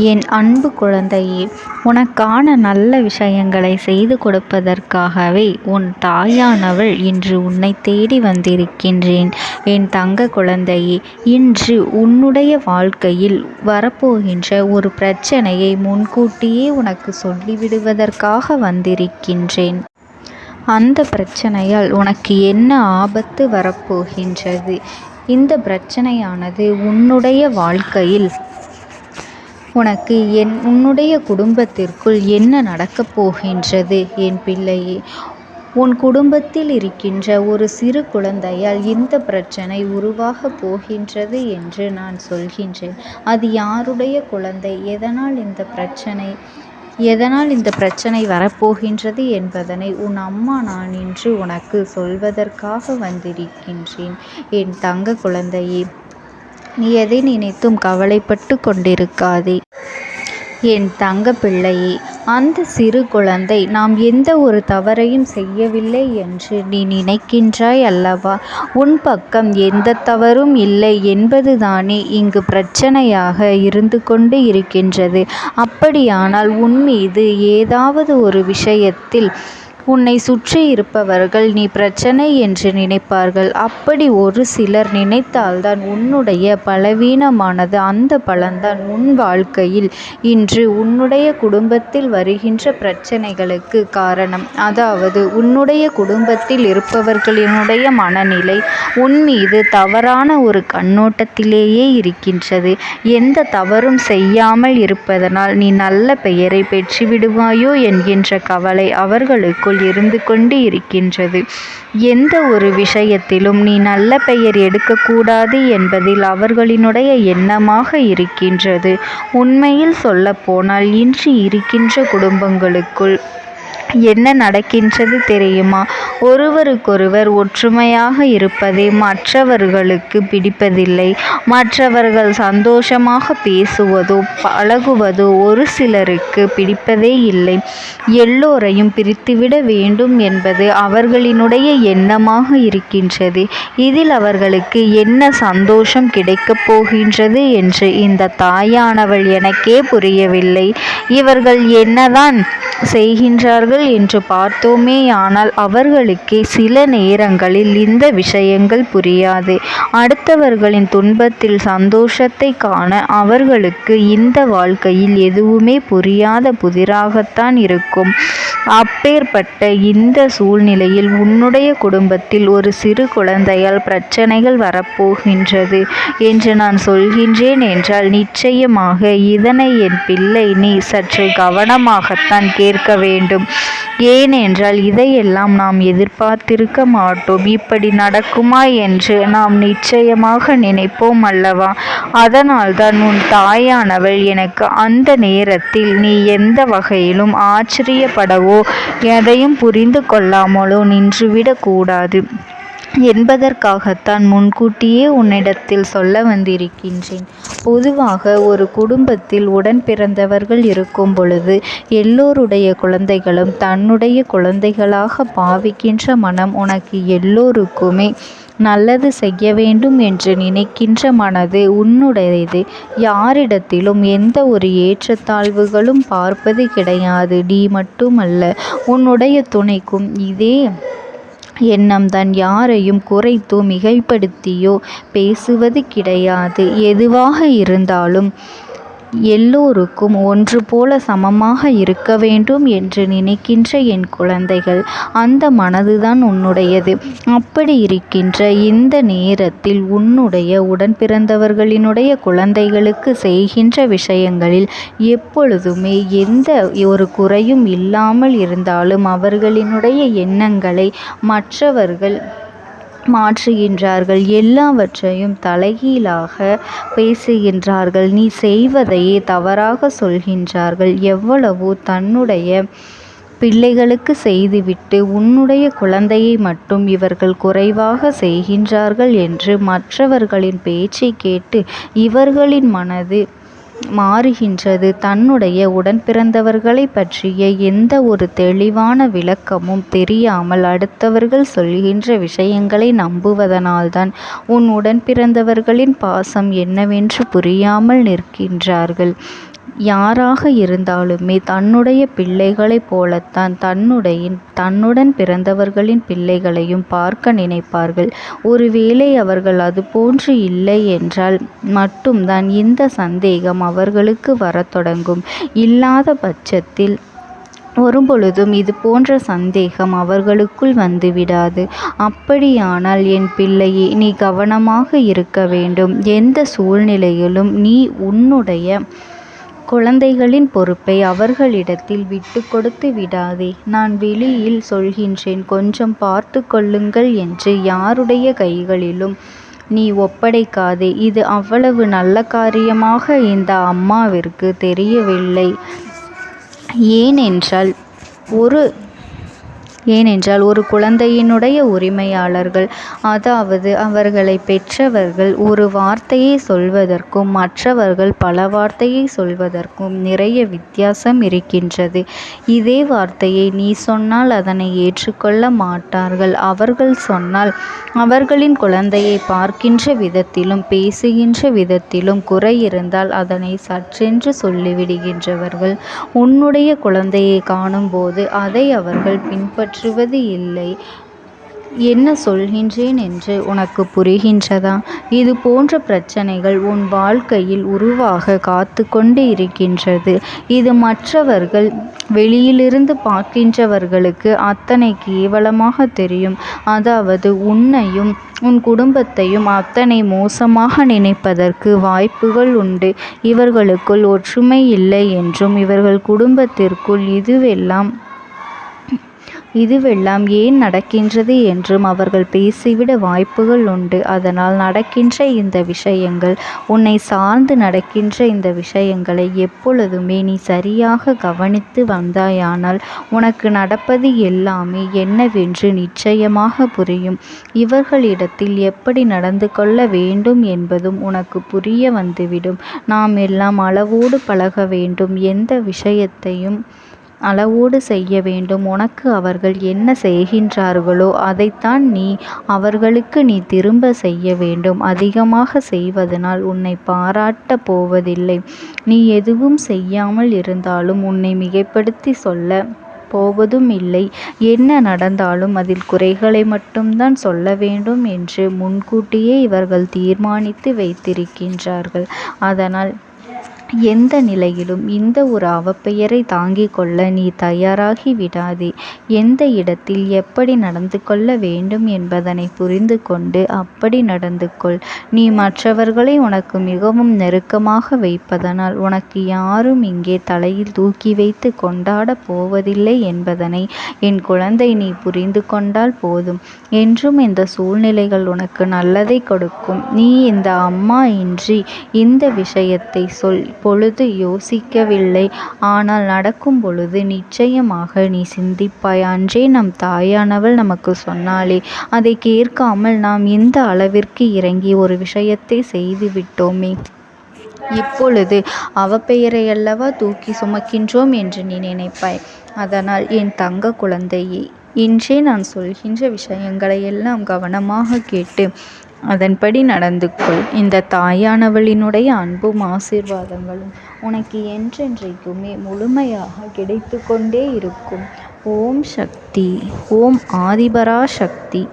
என் அன்பு குழந்தையே, உனக்கான நல்ல விஷயங்களை செய்து கொடுப்பதற்காகவே உன் தாயானவள் இன்று உன்னை தேடி வந்திருக்கின்றேன். என் தங்க குழந்தையே, இன்று உன்னுடைய வாழ்க்கையில் வரப்போகின்ற ஒரு பிரச்சனையை முன்கூட்டியே உனக்கு சொல்லிவிடுவதற்காக வந்திருக்கின்றேன். அந்த பிரச்சனையால் உனக்கு என்ன ஆபத்து வரப்போகின்றது? இந்த பிரச்சனையானது உன்னுடைய வாழ்க்கையில் உனக்கு உன்னுடைய குடும்பத்திற்குள் என்ன நடக்கப் போகின்றது? என் பிள்ளையே, உன் குடும்பத்தில் இருக்கின்ற ஒரு சிறு குழந்தையால் இந்த பிரச்சனை உருவாகப் போகின்றது என்று நான் சொல்கின்றேன். அது யாருடைய குழந்தை? எதனால் இந்த பிரச்சனை வரப்போகின்றது என்பதனை உன் அம்மா நான் இன்று உனக்கு சொல்வதற்காக வந்திருக்கின்றேன். என் தங்க குழந்தையே, நீ எதை நினைத்தும் கவலைப்பட்டு கொண்டிருக்காதே. என் தங்க பிள்ளையே, அந்த சிறு குழந்தை நாம் எந்த ஒரு தவறையும் செய்யவில்லை என்று நீ நினைக்கின்றாய் அல்லவா? உன் பக்கம் எந்த தவறும் இல்லை என்பதுதானே இங்கு பிரச்சனையாக இருந்து கொண்டு இருக்கின்றது. அப்படியானால் உன் மீது ஏதாவது ஒரு விஷயத்தில் உன்னை சுற்றி இருப்பவர்கள் நீ பிரச்சனை என்று நினைப்பார்கள். அப்படி ஒரு சிலர் நினைத்தால்தான் உன்னுடைய பலவீனமானது, அந்த பலன்தான் உன் வாழ்க்கையில் இன்று உன்னுடைய குடும்பத்தில் வருகின்ற பிரச்சனைகளுக்கு காரணம். அதாவது உன்னுடைய குடும்பத்தில் இருப்பவர்களினுடைய மனநிலை உன் மீது தவறான ஒரு கண்ணோட்டத்திலேயே இருக்கின்றது. எந்த தவறும் செய்யாமல் இருப்பதனால் நீ நல்ல பெயரை பெற்றுவிடுவாயோ என்கின்ற கவலை அவர்களுக்கு இருந்து கொண்டு இருக்கின்றது. எந்த ஒரு விஷயத்திலும் நீ நல்ல பெயர் எடுக்கக்கூடாது என்பதில் அவர்களினுடைய எண்ணமாக இருக்கின்றது. உண்மையில் சொல்லப்போனால் இன்று இருக்கின்ற குடும்பங்களுக்குள் என்ன நடக்கின்றது தெரியுமா? ஒருவருக்கொருவர் ஒற்றுமையாக இருப்பதே மற்றவர்களுக்கு பிடிப்பதில்லை. மற்றவர்கள் சந்தோஷமாக பேசுவதோ பழகுவதோ ஒரு சிலருக்கு பிடிப்பதே இல்லை. எல்லோரையும் பிரித்துவிட வேண்டும் என்பது அவர்களினுடைய எண்ணமாக இருக்கின்றது. இதில் அவர்களுக்கு என்ன சந்தோஷம் கிடைக்கப் போகின்றது என்று இந்த தாயானவள் எனக்கே புரியவில்லை. இவர்கள் என்னதான் செய்கின்றார்கள் என்று பார்த்தோமேயானால் அவர்களுக்கே சில நேரங்களில் இந்த விஷயங்கள் புரியாது. அடுத்தவர்களின் துன்பத்தில் சந்தோஷத்தை காண அவர்களுக்கு இந்த வாழ்க்கையில் எதுவுமே புரியாத புதிராகத்தான் இருக்கும். அப்பேற்பட்ட இந்த சூழ்நிலையில் உன்னுடைய குடும்பத்தில் ஒரு சிறு குழந்தையால் பிரச்சனைகள் வரப்போகின்றது என்று நான் சொல்கின்றேன் என்றால் நிச்சயமாக இதனை என் பிள்ளை நீ சற்று கவனமாகத்தான் கேட்க வேண்டும். ஏனென்றால் இதையெல்லாம் நாம் எதிர்பார்த்திருக்க மாட்டோம். இப்படி நடக்குமா என்று நாம் நிச்சயமாக நினைப்போம் அல்லவா? அதனால்தான் உன் தாயானவள் எனக்கு அந்த நேரத்தில் நீ எந்த வகையிலும் ஆச்சரியப்படவோ எதையும் புரிந்து கொள்ளாமலோ நின்றுவிடக் கூடாது என்பதற்காகத்தான் முன்கூட்டியே உன்னிடத்தில் சொல்ல வந்திருக்கின்றேன். பொதுவாக ஒரு குடும்பத்தில் உடன் பிறந்தவர்கள் இருக்கும் பொழுது எல்லோருடைய குழந்தைகளும் தன்னுடைய குழந்தைகளாக பாவிக்கின்ற மனம் உனக்கு எல்லோருக்குமே நல்லது செய்ய வேண்டும் என்று நினைக்கின்ற மனது உன்னுடையது. யாரிடத்திலும் எந்த ஒரு ஏற்றத்தாழ்வுகளும் பார்ப்பது கிடையாது. நீ மட்டுமல்ல, உன்னுடைய துணைக்கும் இதே எண்ணம்தான். யாரையும் குறைத்தோ மிகைப்படுத்தியோ பேசுவது கிடையாது. எதுவாக இருந்தாலும் எல்லோருக்கும் ஒன்று போல சமமாக இருக்க வேண்டும் என்று நினைக்கின்ற என் குழந்தைகள், அந்த மனதுதான் உன்னுடையது. அப்படி இருக்கின்ற இந்த நேரத்தில் உன்னுடைய உடன் பிறந்தவர்களினுடைய குழந்தைகளுக்கு செய்கின்ற விஷயங்களில் எப்பொழுதுமே எந்த ஒரு குறையும் இல்லாமல் இருந்தாலும் அவர்களினுடைய எண்ணங்களை மற்றவர்கள் மாற்றுகின்றார்கள். எல்லாவற்றையும் தலைகீழாக பேசுகின்றார்கள். நீ செய்வதையே தவறாக சொல்கின்றார்கள். எவ்வளவோ தன்னுடைய பிள்ளைகளுக்கு செய்துவிட்டு உன்னுடைய குழந்தையை மட்டும் இவர்கள் குறைவாக செய்கின்றார்கள் என்று மற்றவர்களின் பேச்சை கேட்டு இவர்களின் மனது மாறுகின்றது. தன்னுடைய உடன் பிறந்தவர்களை பற்றிய எந்த ஒரு தெளிவான விளக்கமும் தெரியாமல் அடுத்தவர்கள் சொல்கின்ற விஷயங்களை நம்புவதனால்தான் உன் உடன் பிறந்தவர்களின் பாசம் என்னவென்று புரியாமல் நிற்கின்றார்கள். யாராக இருந்தாலுமே தன்னுடைய பிள்ளைகளைப் போலத்தான் தன்னுடன் பிறந்தவர்களின் பிள்ளைகளையும் பார்க்க நினைப்பார்கள். ஒருவேளை அவர்கள் அதுபோன்று இல்லை என்றால் மட்டும்தான் இந்த சந்தேகம் அவர்களுக்கு வரத் தொடங்கும். இல்லாத பட்சத்தில் ஒருபொழுதும் இது போன்ற சந்தேகம் அவர்களுக்குள் வந்துவிடாது. அப்படியானால் என் பிள்ளையே, நீ கவனமாக இருக்க வேண்டும். எந்த சூழ்நிலையிலும் நீ உன்னுடைய குழந்தைகளின் பொறுப்பை அவர்களிடத்தில் விட்டு கொடுத்து விடாதே. நான் வெளியில் சொல்கின்றேன், கொஞ்சம் பார்த்து கொள்ளுங்கள் என்று யாருடைய கைகளிலும் நீ ஒப்படைக்காதே. இது அவ்வளவு நல்ல காரியமாக இந்த அம்மாவிற்கு தெரியவில்லை. ஏனென்றால் ஒரு குழந்தையினுடைய உரிமையாளர்கள், அதாவது அவர்களை பெற்றவர்கள், ஒரு வார்த்தையை சொல்வதற்கும் மற்றவர்கள் பல வார்த்தையை சொல்வதற்கும் நிறைய வித்தியாசம் இருக்கின்றது. இதே வார்த்தையை நீ சொன்னால் அதனை ஏற்றுக்கொள்ள மாட்டார்கள். அவர்கள் சொன்னால் அவர்களின் குழந்தையை பார்க்கின்ற விதத்திலும் பேசுகின்ற விதத்திலும் குறை இருந்தால் அதனை சற்றென்று சொல்லிவிடுகின்றவர்கள். உன்னுடைய குழந்தையை காணும்போது அதை அவர்கள் பின்பற்றுவது இல்லை. என்ன சொல்கின்றேன் என்று உனக்கு புரிகின்றதா? இது போன்ற பிரச்சனைகள் உன் வாழ்க்கையில் உருவாக காத்து கொண்டு இருக்கின்றது. இது மற்றவர்கள் வெளியிலிருந்து பார்க்கின்றவர்களுக்கு அத்தனை கேவலமாக தெரியும். அதாவது உன்னையும் உன் குடும்பத்தையும் அத்தனை மோசமாக நினைப்பதற்கு வாய்ப்புகள் உண்டு. இவர்களுக்குள் ஒற்றுமை இல்லை என்றும் இவர்கள் குடும்பத்திற்குள் இதுவெல்லாம் ஏன் நடக்கின்றது என்றும் அவர்கள் பேசிவிட வாய்ப்புகள் உண்டு. அதனால் நடக்கின்ற இந்த விஷயங்கள், உன்னை சார்ந்து நடக்கின்ற இந்த விஷயங்களை எப்பொழுதுமே நீ சரியாக கவனித்து வந்தாயானால் உனக்கு நடப்பது எல்லாமே என்னவென்று நிச்சயமாக புரியும். இவர்களிடத்தில் எப்படி நடந்து கொள்ள வேண்டும் என்பதும் உனக்கு புரிய வந்துவிடும். நாம் எல்லாம் அளவோடு பழக வேண்டும். எந்த விஷயத்தையும் அளவோடு செய்ய வேண்டும். உனக்கு அவர்கள் என்ன செய்கின்றார்களோ அதைத்தான் அவர்களுக்கு நீ திரும்ப செய்ய வேண்டும். அதிகமாக செய்வதனால் உன்னை பாராட்டப் போவதில்லை. நீ எதுவும் செய்யாமல் இருந்தாலும் உன்னை மிகைப்படுத்தி சொல்ல போவதும் இல்லை. என்ன நடந்தாலும் அதில் குறைகளை மட்டும்தான் சொல்ல வேண்டும் என்று முன்கூட்டியே இவர்கள் தீர்மானித்து வைத்திருக்கின்றார்கள். அதனால் எந்த நிலையிலும் இந்த ஒரு அவப்பெயரை தாங்கிக் கொள்ள நீ தயாராகி விடாதே. எந்த இடத்தில் எப்படி நடந்து கொள்ள வேண்டும் என்பதனை புரிந்து கொண்டு அப்படி நடந்து கொள். நீ மற்றவர்களை உனக்கு மிகவும் நெருக்கமாக வைப்பதனால் உனக்கு யாரும் இங்கே தலையில் தூக்கி வைத்து கொண்டாடப் போவதில்லை என்பதனை என் குழந்தை நீ புரிந்து கொண்டால் போதும். என்றும் இந்த சூழ்நிலைகள் உனக்கு நல்லதை கொடுக்கும். நீ இந்த அம்மா இன்றி இந்த விஷயத்தை பொழுது யோசிக்கவில்லை. ஆனால் நடக்கும் பொழுது நிச்சயமாக நீ சிந்திப்பாய். அன்றே நம் தாயானவள் நமக்கு சொன்னாலே, அதை கேட்காமல் நாம் இந்த அளவிற்கு இறங்கி ஒரு விஷயத்தை செய்து விட்டோமே. இப்பொழுது அவப்பெயரையல்லவா தூக்கி சுமக்கின்றோம் என்று நீ நினைப்பாய். அதனால் என் தங்க குழந்தையே, இன்றே நான் சொல்கின்ற விஷயங்களை எல்லாம் கவனமாக கேட்டு அதன்படி நடந்து கொள். இந்த தாயானவளினுடைய அன்பும் ஆசீர்வாதங்களும் உனக்கு என்றென்றைக்குமே முழுமையாக கிடைத்து கொண்டே இருக்கும். ஓம் சக்தி. ஓம் ஆதிபரா சக்தி.